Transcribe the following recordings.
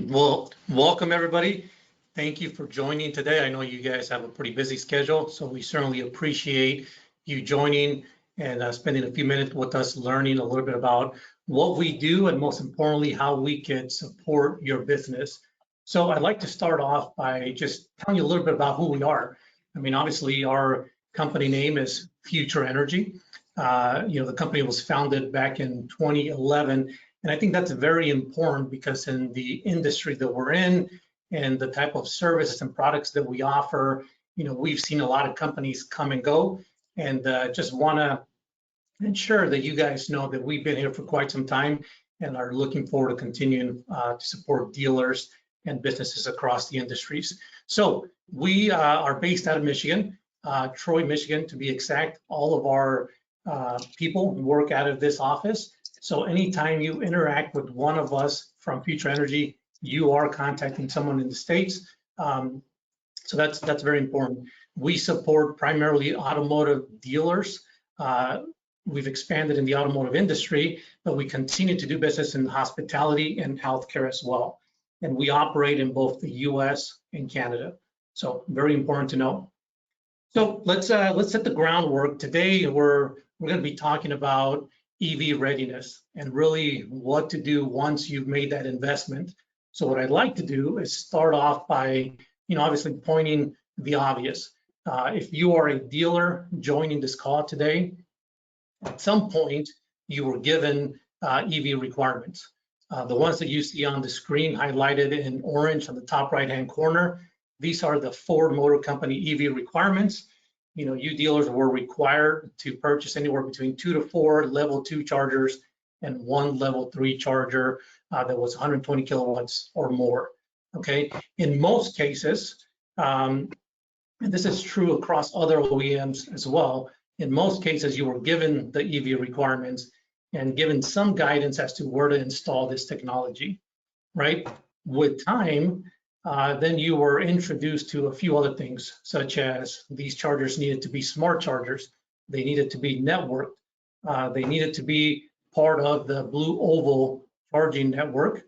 Well, welcome everybody. Thank you for joining today. I know you guys have a pretty busy schedule, so we certainly appreciate you joining and spending a few minutes with us learning a little bit about what we do and most importantly, how we can support your business. So I'd like to start off by just telling you a little bit about who we are. I mean, obviously our company name is Future Energy. The company was founded back in 2011. And I think that's very important because in the industry that we're in and the type of services and products that we offer, we've seen a lot of companies come and go, and just want to ensure that you guys know that we've been here for quite some time and are looking forward to continuing to support dealers and businesses across the industries. So we are based out of Michigan, Troy, Michigan, to be exact. All of our people work out of this office. So anytime you interact with one of us from Future Energy, you are contacting someone in the States. So that's very important. We support primarily automotive dealers. We've expanded in the automotive industry, but we continue to do business in hospitality and healthcare as well. And we operate in both the US and Canada. So very important to know. So let's set the groundwork. Today we're going to be talking about EV readiness and really what to do once you've made that investment. So what I'd like to do is start off by, obviously pointing the obvious. If you are a dealer joining this call today, at some point you were given EV requirements. The ones that you see on the screen highlighted in orange on the top right-hand corner, these are the Ford Motor Company EV requirements. You dealers were required to purchase anywhere between 2 to 4 level 2 chargers and 1 level 3 charger that was 120 kilowatts or more. Okay, in most cases, and this is true across other OEMs as well, in most cases you were given the EV requirements and given some guidance as to where to install this technology, right? With time, then you were introduced to a few other things, such as these chargers needed to be smart chargers, they needed to be networked, they needed to be part of the Blue Oval charging network,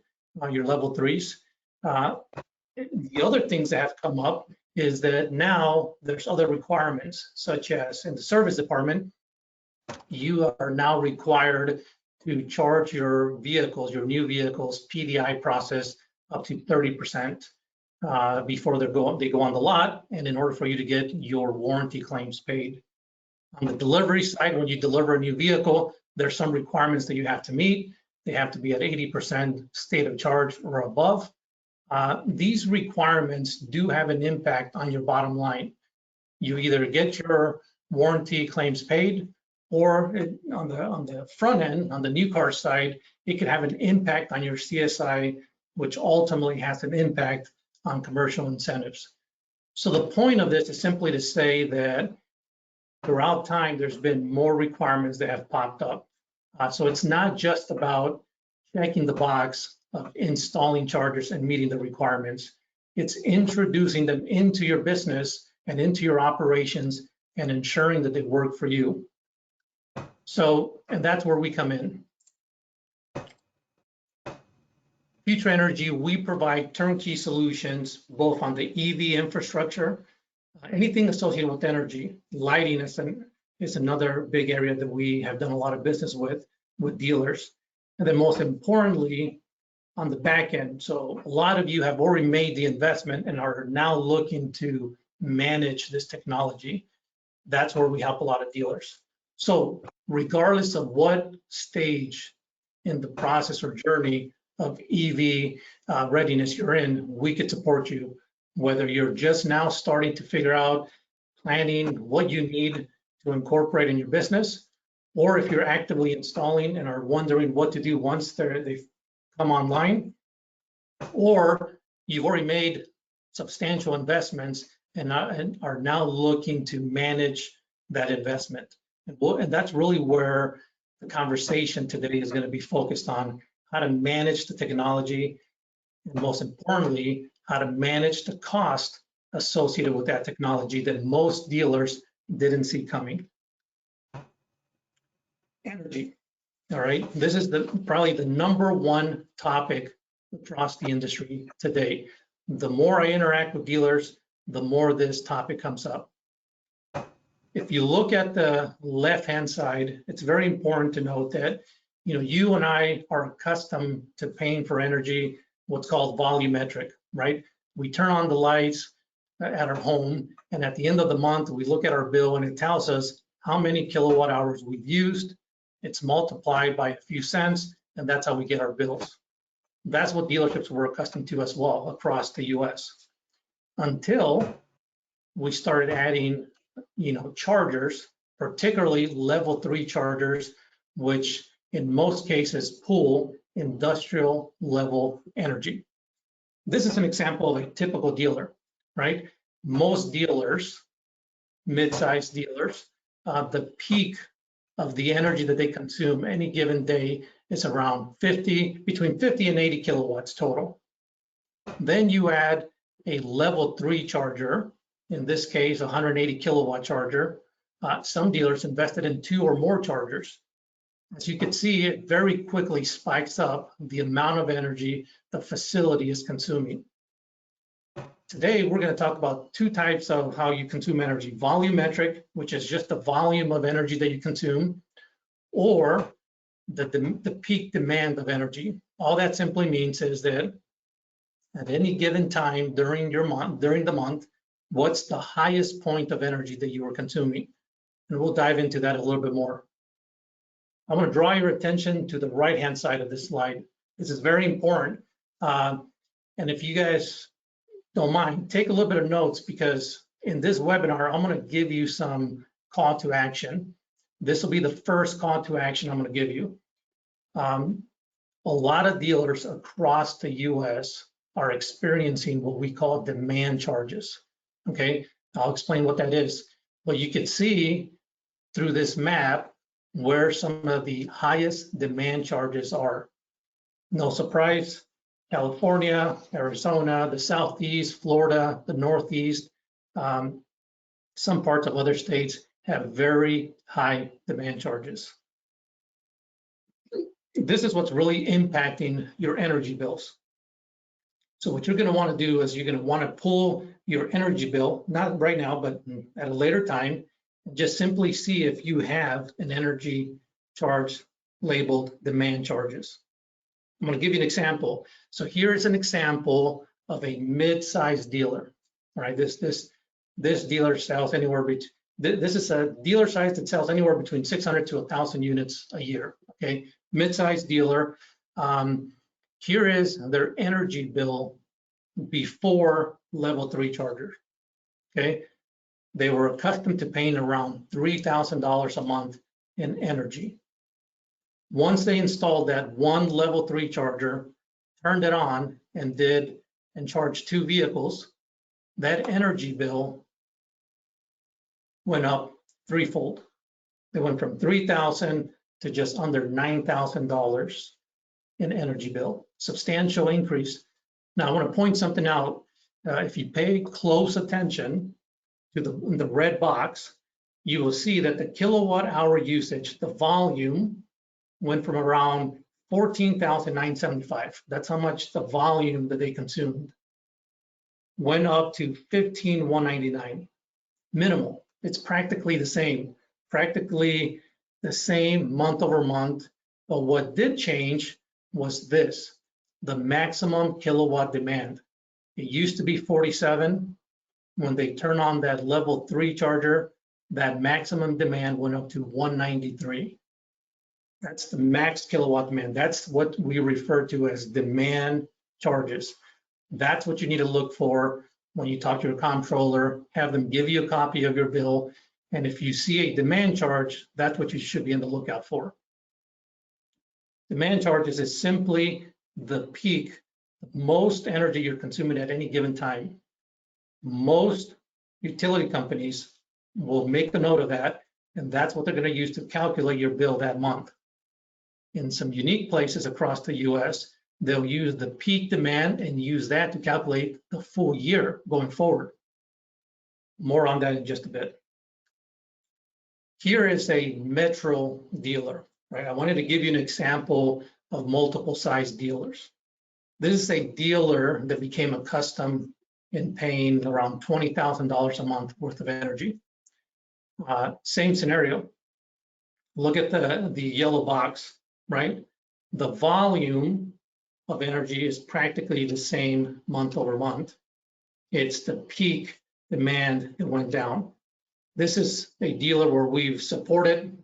your level 3s. The other things that have come up is that now there's other requirements, such as in the service department, you are now required to charge your vehicles, your new vehicles, PDI process up to 30%. Before they go on the lot, and in order for you to get your warranty claims paid. On the delivery side, when you deliver a new vehicle, there's some requirements that you have to meet. They have to be at 80% state of charge or above. These requirements do have an impact on your bottom line. You either get your warranty claims paid, or on the front end, on the new car side, it could have an impact on your CSI, which ultimately has an impact on commercial incentives. So the point of this is simply to say that throughout time, there's been more requirements that have popped up. So it's not just about checking the box of installing chargers and meeting the requirements. It's introducing them into your business and into your operations and ensuring that they work for you. So, and that's where we come in. Future Energy, we provide turnkey solutions both on the EV infrastructure, anything associated with energy. Lighting is another big area that we have done a lot of business with dealers. And then most importantly, on the back end. So a lot of you have already made the investment and are now looking to manage this technology. That's where we help a lot of dealers. So regardless of what stage in the process or journey of EV readiness you're in, we could support you, whether you're just now starting to figure out planning what you need to incorporate in your business, or if you're actively installing and are wondering what to do once they've come online, or you've already made substantial investments and are now looking to manage that investment. And that's really where the conversation today is going to be focused on: how to manage the technology, and most importantly, how to manage the cost associated with that technology that most dealers didn't see coming. Energy. All right, this is probably the #1 topic across the industry today. The more I interact with dealers, the more this topic comes up. If you look at the left-hand side, it's very important to note that, you and I are accustomed to paying for energy, what's called volumetric, right? We turn on the lights at our home, and at the end of the month, we look at our bill and it tells us how many kilowatt hours we've used. It's multiplied by a few cents, and that's how we get our bills. That's what dealerships were accustomed to as well across the US, until we started adding, chargers, particularly level 3 chargers, which in most cases pull industrial level energy. This is an example of a typical dealer, right? Most dealers, mid-sized dealers, the peak of the energy that they consume any given day is around between 50 and 80 kilowatts total. Then you add a level 3 charger, in this case, 180 kilowatt charger. Some dealers invested in 2 or more chargers. As you can see, it very quickly spikes up the amount of energy the facility is consuming. Today, we're going to talk about 2 types of how you consume energy: volumetric, which is just the volume of energy that you consume, or the peak demand of energy. All that simply means is that at any given time during the month, what's the highest point of energy that you are consuming? And we'll dive into that a little bit more. I want to draw your attention to the right-hand side of this slide. This is very important. And if you guys don't mind, take a little bit of notes, because in this webinar, I'm going to give you some call to action. This will be the first call to action I'm going to give you. A lot of dealers across the US are experiencing what we call demand charges. Okay, I'll explain what that is. But you can see through this map where some of the highest demand charges are. No surprise, California, Arizona, the Southeast, Florida, the Northeast, some parts of other states have very high demand charges. This is what's really impacting your energy bills. So what you're going to want to do is you're going to want to pull your energy bill, not right now, but at a later time, and just simply see if you have an energy charge labeled demand charges. I'm going to give you an example. So here is an example of a mid-sized dealer. All right, this dealer sells anywhere between, this is a dealer size that sells anywhere between 600 to 1,000 units a year. Okay, mid-sized dealer. Here is their energy bill before level 3 chargers. Okay, they were accustomed to paying around $3,000 a month in energy. Once they installed that one level 3 charger, turned it on, and charged 2 vehicles, that energy bill went up threefold. It went from $3,000 to just under $9,000 in energy bill. Substantial increase. Now I want to point something out. If you pay close attention to the red box, you will see that the kilowatt hour usage, the volume, went from around 14,975. That's how much the volume that they consumed. Went up to 15,199. Minimal. It's practically the same month over month. But what did change was this, the maximum kilowatt demand. It used to be 47. When they turn on that level 3 charger, that maximum demand went up to 193. That's the max kilowatt demand. That's what we refer to as demand charges. That's what you need to look for when you talk to your comptroller. Have them give you a copy of your bill. And if you see a demand charge, that's what you should be on the lookout for. Demand charges is simply the peak, most energy you're consuming at any given time. Most utility companies will make a note of that, and that's what they're going to use to calculate your bill that month. In some unique places across the US, they'll use the peak demand and use that to calculate the full year going forward. More on that in just a bit. Here is a metro dealer, right? I wanted to give you an example of multiple size dealers. This is a dealer that became accustomed in paying around $20,000 a month worth of energy. Same scenario. Look at the yellow box, right? The volume of energy is practically the same month over month. It's the peak demand that went down. This is a dealer where we've supported.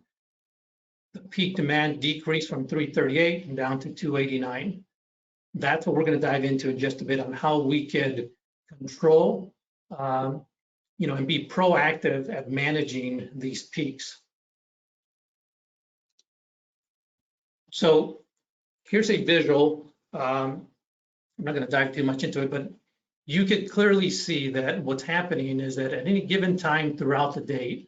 The peak demand decreased from 338 and down to 289. That's what we're going to dive into in just a bit on how we could control, and be proactive at managing these peaks. So here's a visual. I'm not going to dive too much into it, but you could clearly see that what's happening is that at any given time throughout the day,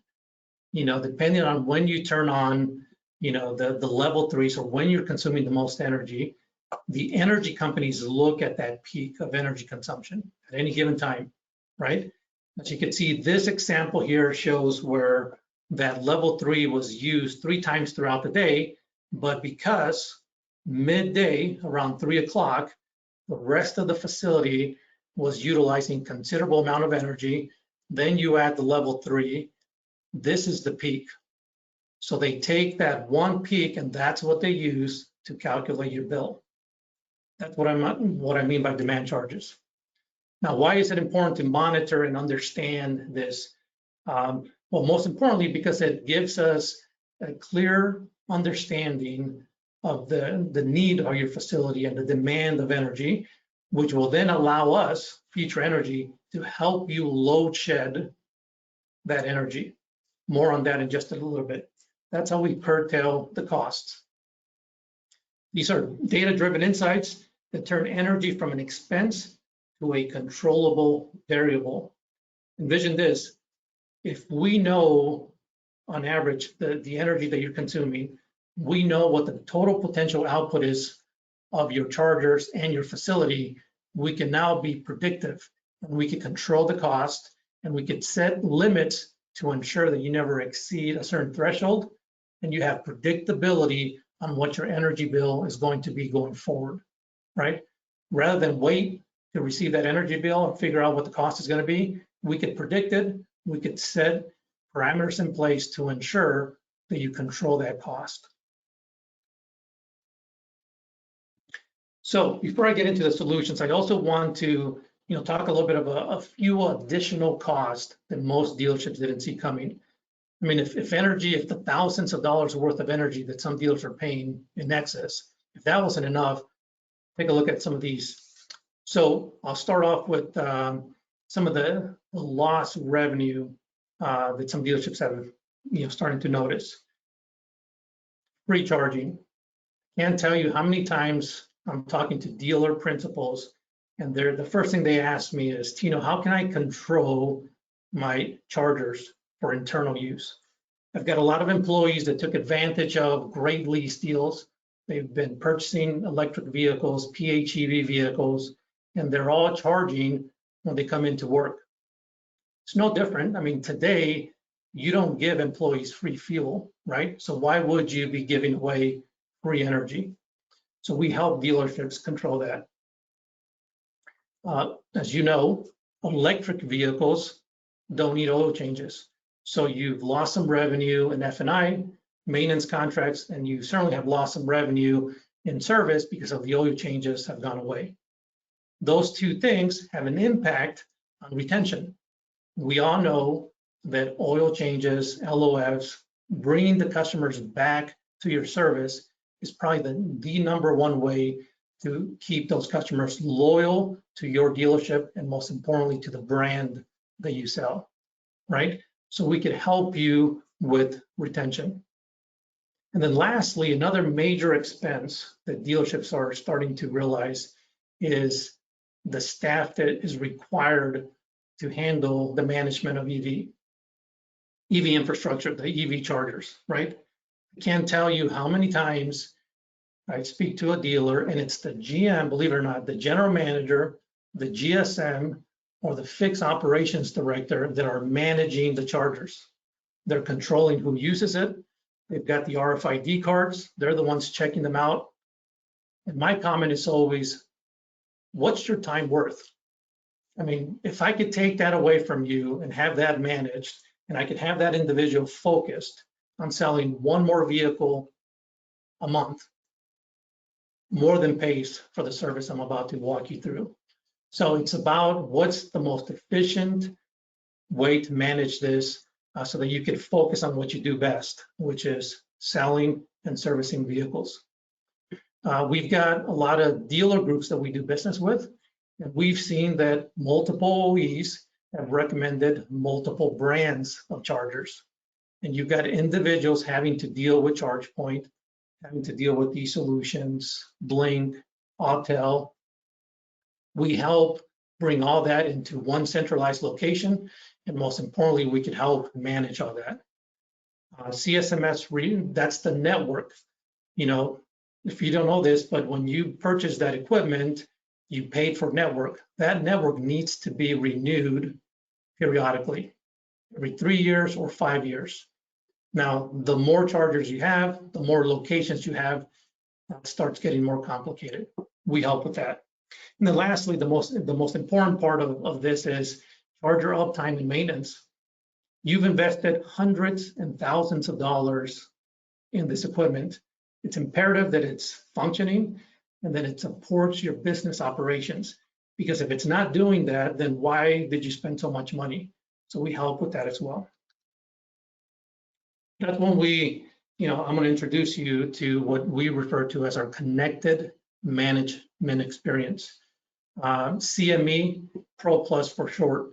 depending on when you turn on, the level 3, so when you're consuming the most energy, the energy companies look at that peak of energy consumption at any given time, right? As you can see, this example here shows where that level 3 was used 3 times throughout the day, but because midday around 3 o'clock, the rest of the facility was utilizing considerable amount of energy. Then you add the level 3, this is the peak. So they take that one peak and that's what they use to calculate your bill. That's what I mean by demand charges. Now, why is it important to monitor and understand this? Well, most importantly, because it gives us a clear understanding of the need of your facility and the demand of energy, which will then allow us, Future Energy, to help you load shed that energy. More on that in just a little bit. That's how we curtail the costs. These are data-driven insights that turn energy from an expense to a controllable variable. Envision this: if we know on average the energy that you're consuming, we know what the total potential output is of your chargers and your facility, we can now be predictive and we can control the cost and we can set limits to ensure that you never exceed a certain threshold and you have predictability on what your energy bill is going to be going forward, right? Rather than wait to receive that energy bill and figure out what the cost is going to be, we could predict it, we could set parameters in place to ensure that you control that cost. So before I get into the solutions, I also want to talk a little bit of a few additional costs that most dealerships didn't see coming. I mean, if the thousands of dollars worth of energy that some dealers are paying in excess, if that wasn't enough, take a look at some of these. So I'll start off with some of the lost revenue that some dealerships have, starting to notice. Free charging. Can't tell you how many times I'm talking to dealer principals, and the first thing they ask me is, Tino, how can I control my chargers for internal use? I've got a lot of employees that took advantage of great lease deals. They've been purchasing electric vehicles, PHEV vehicles, and they're all charging when they come into work. It's no different. I mean, today, you don't give employees free fuel, right? So why would you be giving away free energy? So we help dealerships control that. As you know, electric vehicles don't need oil changes. So you've lost some revenue in F&I, maintenance contracts, and you certainly have lost some revenue in service because of the oil changes have gone away. Those two things have an impact on retention. We all know that oil changes, LOFs, bringing the customers back to your service is probably the number one way to keep those customers loyal to your dealership and most importantly to the brand that you sell, right? So we can help you with retention. And then lastly, another major expense that dealerships are starting to realize is the staff that is required to handle the management of EV infrastructure, the EV chargers, right? I can't tell you how many times I speak to a dealer and it's the GM, believe it or not, the general manager, the GSM, or the fixed operations director that are managing the chargers. They're controlling who uses it. They've got the RFID cards. They're the ones checking them out. And my comment is always, what's your time worth? I mean, if I could take that away from you and have that managed, and I could have that individual focused on selling one more vehicle a month, more than pays for the service I'm about to walk you through. So it's about what's the most efficient way to manage this so that you can focus on what you do best, which is selling and servicing vehicles. We've got a lot of dealer groups that we do business with, and we've seen that multiple OEs have recommended multiple brands of chargers. And you've got individuals having to deal with ChargePoint, having to deal with eSolutions, Blink, Autel. We help bring all that into one centralized location, and most importantly, we can help manage all that. CSMS, that's the network. You know, if you don't know this, but when you purchase that equipment, you paid for network. That network needs to be renewed periodically, every 3 years or 5 years. Now, the more chargers you have, the more locations you have, that starts getting more complicated. We help with that. And then lastly, the most important part of this is charger uptime and maintenance. You've invested hundreds and thousands of dollars in this equipment. It's imperative that it's functioning and that it supports your business operations. Because if it's not doing that, then why did you spend so much money? So we help with that as well. That's when I'm going to introduce you to what we refer to as our connected management experience. CME Pro Plus for short.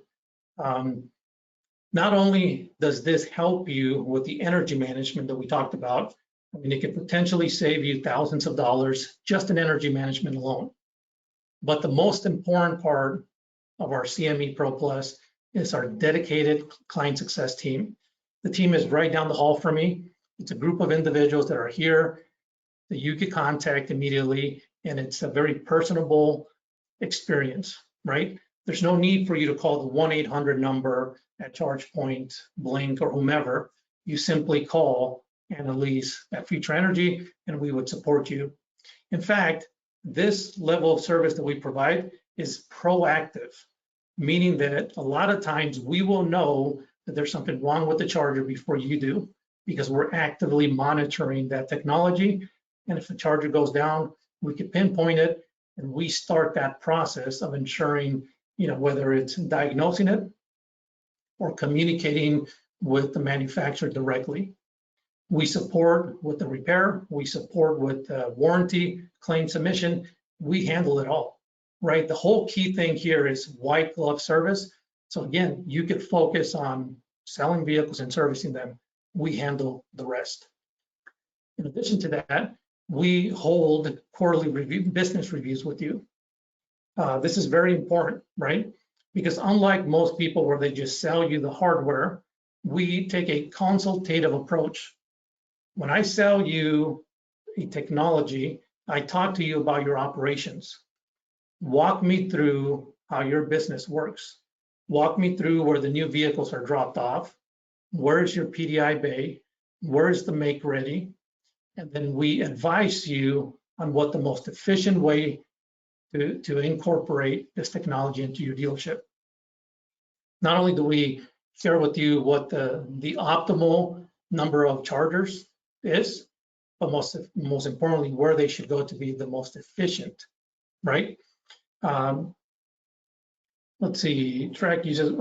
Not only does this help you with the energy management that we talked about, I mean, it could potentially save you thousands of dollars just in energy management alone. But the most important part of our CME Pro Plus is our dedicated client success team. The team is right down the hall from me. It's a group of individuals that are here that you could contact immediately, and it's a very personable experience, right? There's no need for you to call the 1-800 number at ChargePoint, Blink, or whomever. You simply call Annalise at Future Energy, and we would support you. In fact, this level of service that we provide is proactive, meaning that a lot of times we will know that there's something wrong with the charger before you do, because we're actively monitoring that technology. And if the charger goes down, we can pinpoint it, and we start that process of ensuring, whether it's diagnosing it or communicating with the manufacturer directly. We support with the repair, we support with warranty, claim submission, we handle it all, right? The whole key thing here is white glove service. So again, you could focus on selling vehicles and servicing them. We handle the rest. In addition to that, we hold quarterly business reviews with you. This is very important, right? Because unlike most people where they just sell you the hardware, we take a consultative approach. When I sell you a technology, I talk to you about your operations. Walk me through how your business works. Walk me through where the new vehicles are dropped off. Where's your PDI bay? Where's the make ready? And then we advise you on what the most efficient way to incorporate this technology into your dealership. Not only do we share with you what the optimal number of chargers is, but most importantly, where they should go to be the most efficient, right? Let's see, track uses,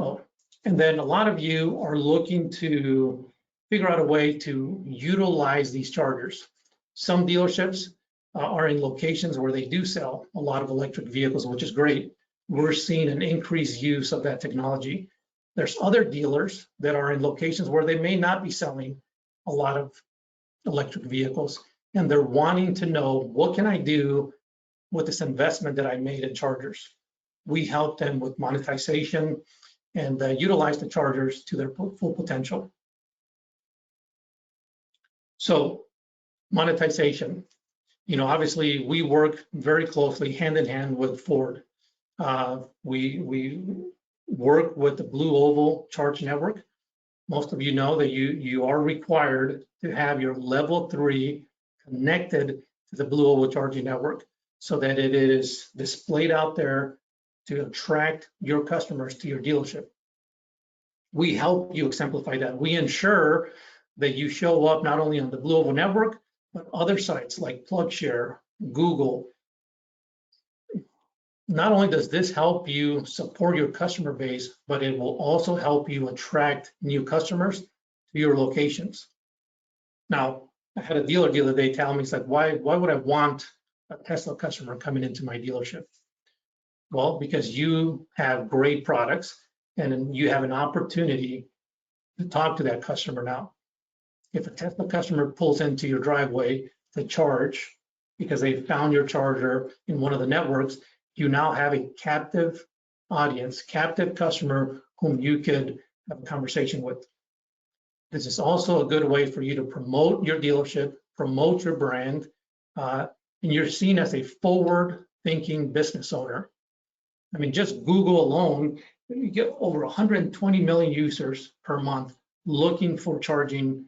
and then a lot of you are looking to figure out a way to utilize these chargers. Some dealerships are in locations where they do sell a lot of electric vehicles, which is great. We're seeing an increased use of that technology. There's other dealers that are in locations where they may not be selling a lot of electric vehicles, and they're wanting to know, what can I do with this investment that I made in chargers? We help them with monetization and utilize the chargers to their full potential. So monetization, obviously we work very closely hand in hand with Ford. We work with the Blue Oval Charge Network. Most of you know that you are required to have your level 3 connected to the Blue Oval Charging Network. so that it is displayed out there to attract your customers to your dealership. We help you exemplify that. We ensure that you show up not only on the Blue Oval network, but other sites like PlugShare, Google. Not only does this help you support your customer base, but it will also help you attract new customers to your locations. Now, I had a dealer the other day tell me, it's like, why would I want a Tesla customer coming into my dealership? Well, because you have great products and you have an opportunity to talk to that customer now. If a Tesla customer pulls into your driveway to charge because they found your charger in one of the networks, you now have a captive audience, captive customer whom you could have a conversation with. This is also a good way for you to promote your dealership, promote your brand, and you're seen as a forward-thinking business owner. I mean, just Google alone, you get over 120 million users per month looking for charging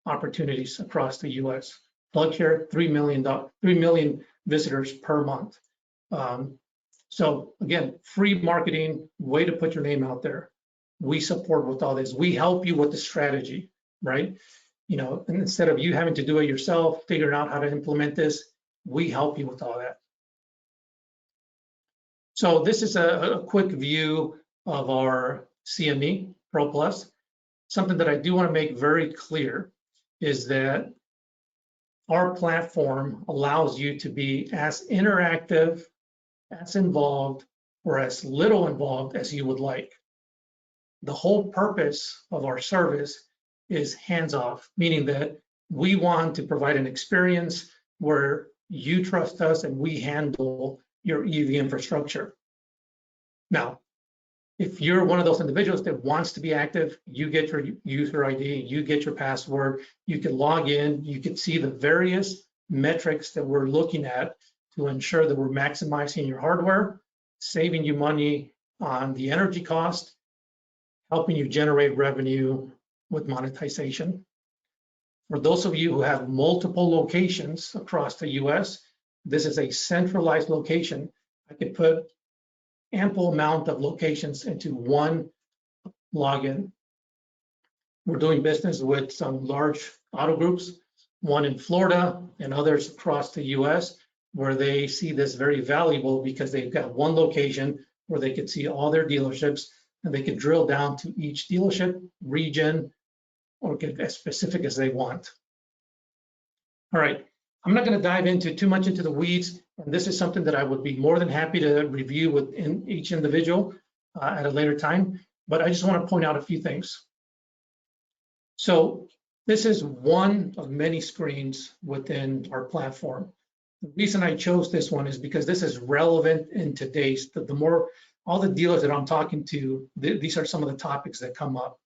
opportunities across the US. PlugShare, 3 million visitors per month. So again, free marketing, way to put your name out there. We support with all this. We help you with the strategy, right? You know, and instead of you having to do it yourself, figuring out how to implement this, we help you with all that. So this is a quick view of our CME Pro Plus. Something that I do want to make very clear is that our platform allows you to be as interactive, as involved, or as little involved as you would like. The whole purpose of our service is hands-off, meaning that we want to provide an experience where you trust us and we handle your EV infrastructure. Now, if you're one of those individuals that wants to be active, you get your user ID, you get your password, you can log in, you can see the various metrics that we're looking at to ensure that we're maximizing your hardware, saving you money on the energy cost, helping you generate revenue with monetization. For those of you who have multiple locations across the US, this is a centralized location. I could put ample amount of locations into one login. We're doing business with some large auto groups, one in Florida and others across the US, where they see this very valuable because they've got one location where they could see all their dealerships and they could drill down to each dealership, region, or get as specific as they want. All right, I'm not going to dive into too much into the weeds, and this is something that I would be more than happy to review with each individual at a later time, but I just want to point out a few things. So this is one of many screens within our platform. The reason I chose this one is because this is relevant in today's, all the dealers that I'm talking to, these are some of the topics that come up.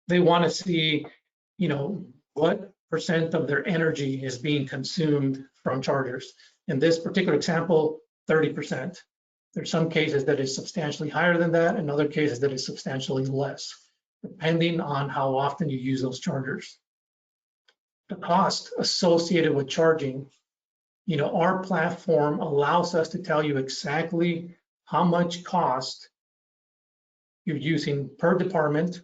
They want to see, you know, what percent of their energy is being consumed from chargers. In this particular example, 30%. There's some cases that is substantially higher than that, and other cases that is substantially less, depending on how often you use those chargers. The cost associated with charging, you know, our platform allows us to tell you exactly how much cost you're using per department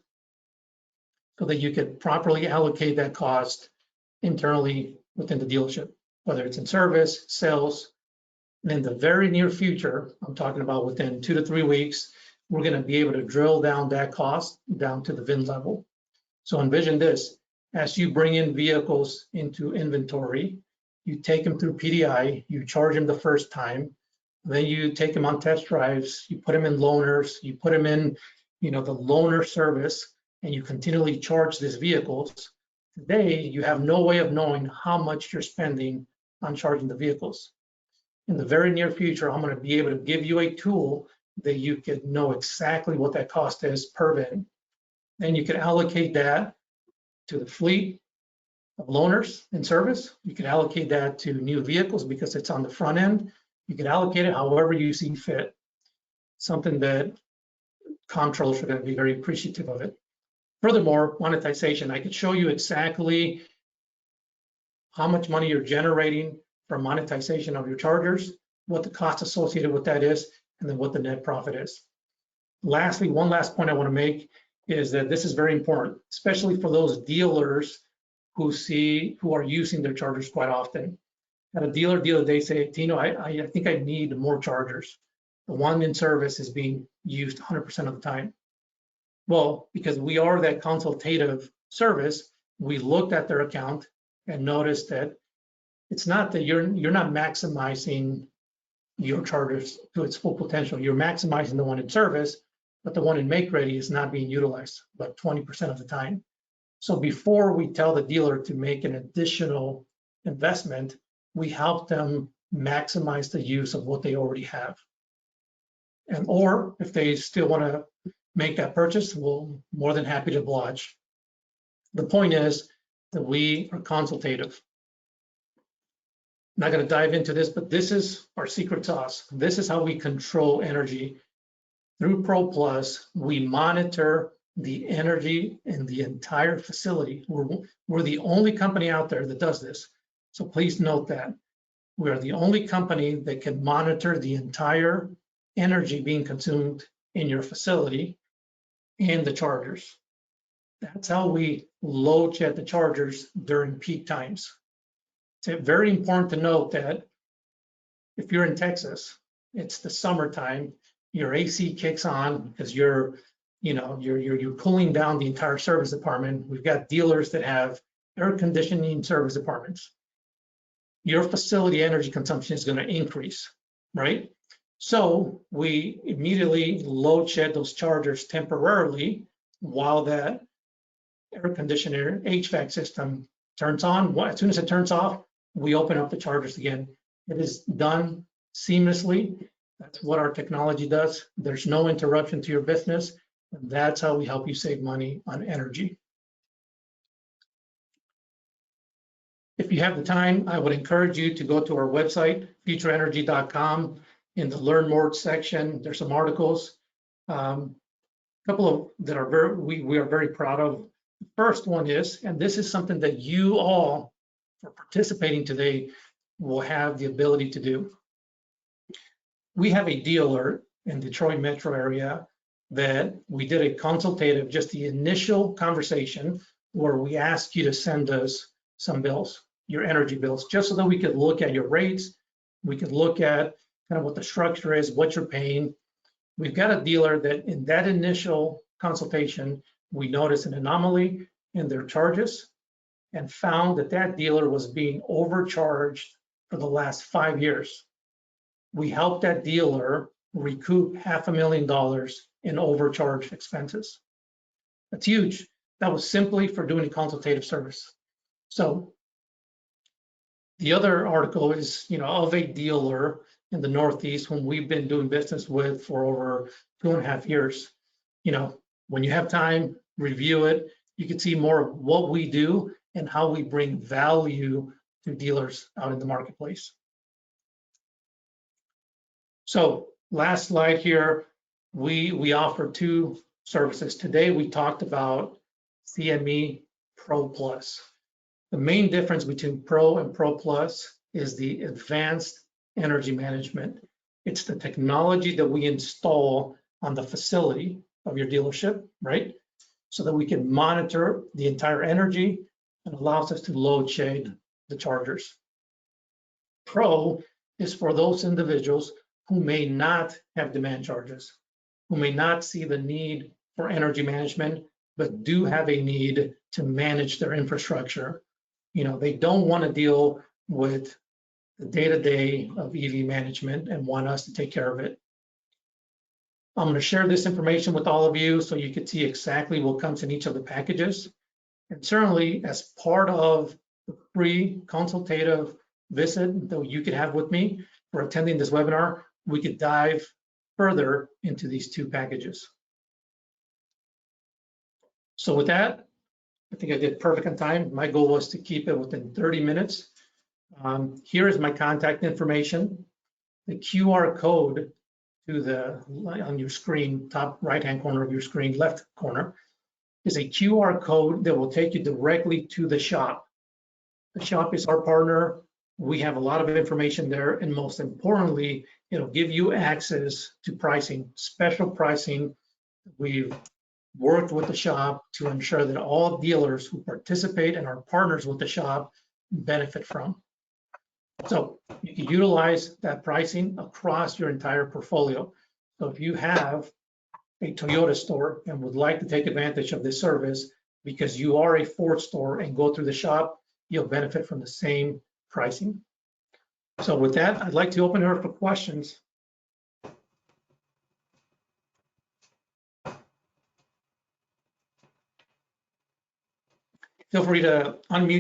so that you can properly allocate that cost internally within the dealership, whether it's in service, sales. And in the very near future, I'm talking about within 2 to 3 weeks, we're going to be able to drill down that cost down to the VIN level. So envision this, as you bring in vehicles into inventory, you take them through PDI, you charge them the first time, then you take them on test drives, you put them in loaners, you put them in, you know, the loaner service, and you continually charge these vehicles. Today, you have no way of knowing how much you're spending on charging the vehicles. In the very near future, I'm going to be able to give you a tool that you can know exactly what that cost is per VIN. Then you can allocate that to the fleet of loaners in service. You can allocate that to new vehicles because it's on the front end. You can allocate it however you see fit. Something that comptrollers are going to be very appreciative of it. Furthermore, monetization, I could show you exactly how much money you're generating from monetization of your chargers. what the cost associated with that is, and then what the net profit is. Lastly, one last point I want to make is that this is very important, especially for those dealers who are using their chargers quite often. At a dealer the other day say, Tino, I think I need more chargers. The one in service is being used 100% of the time. Well, because we are that consultative service, we looked at their account and noticed that it's not that you're not maximizing your chargers to its full potential. You're maximizing the one in service, but the one in make ready is not being utilized about 20% of the time. So before we tell the dealer to make an additional investment, we help them maximize the use of what they already have. And or if they still want to make that purchase, we're more than happy to oblige. The point is that we are consultative. I'm not going to dive into this, but this is our secret sauce. This is how we control energy. Through Pro Plus, we monitor the energy in the entire facility. We're the only company out there that does this. So please note that. We are the only company that can monitor the entire energy being consumed in your facility and the chargers. That's how we load jet the chargers during peak times. It's very important to note that if you're in Texas, it's the summertime, your AC kicks on because you're cooling down the entire service department. We've got dealers that have air conditioning service departments. Your facility energy consumption is going to increase, right? So we immediately load shed those chargers temporarily while that air conditioner HVAC system turns on. As soon as it turns off, we open up the chargers again. It is done seamlessly. That's what our technology does. There's no interruption to your business, and that's how we help you save money on energy. If you have the time, I would encourage you to go to our website, futureenergy.com. In the Learn More section, there's some articles. A couple of that are we are very proud of. The first one is, and this is something that you all, for participating today, will have the ability to do. We have a dealer in Detroit metro area that we did a consultative, just the initial conversation, where we asked you to send us some bills, your energy bills, just so that we could look at your rates, we could look at kind of what the structure is, what you're paying. We've got a dealer that in that initial consultation, we noticed an anomaly in their charges and found that that dealer was being overcharged for the last 5 years. We helped that dealer recoup $500,000 in overcharged expenses. That's huge. That was simply for doing a consultative service. So the other article is, of a dealer in the Northeast whom we've been doing business with for over 2.5 years. When you have time, review it. You can see more of what we do and how we bring value to dealers out in the marketplace. So last slide here, we offer 2 services. Today we talked about CME Pro Plus. The main difference between Pro and Pro Plus is the advanced energy management. It's the technology that we install on the facility of your dealership, right? So that we can monitor the entire energy and allows us to load shade the chargers. Pro is for those individuals who may not have demand charges, who may not see the need for energy management, but do have a need to manage their infrastructure. They don't want to deal with the day-to-day of EV management and want us to take care of it. I'm going to share this information with all of you so you can see exactly what comes in each of the packages. And certainly as part of the free consultative visit that you could have with me for attending this webinar, we could dive further into these 2 packages. So with that, I think I did perfect on time. My goal was to keep it within 30 minutes. Here is my contact information. The QR code on your screen, top right-hand corner of your screen, left corner, is a QR code that will take you directly to the shop. The shop is our partner. We have a lot of information there, and most importantly, it'll give you access to pricing, special pricing. We've worked with the shop to ensure that all dealers who participate and are partners with the shop benefit from. So you can utilize that pricing across your entire portfolio. So if you have a Toyota store and would like to take advantage of this service because you are a Ford store and go through the shop, you'll benefit from the same pricing. So with that, I'd like to open it up for questions. Feel free to unmute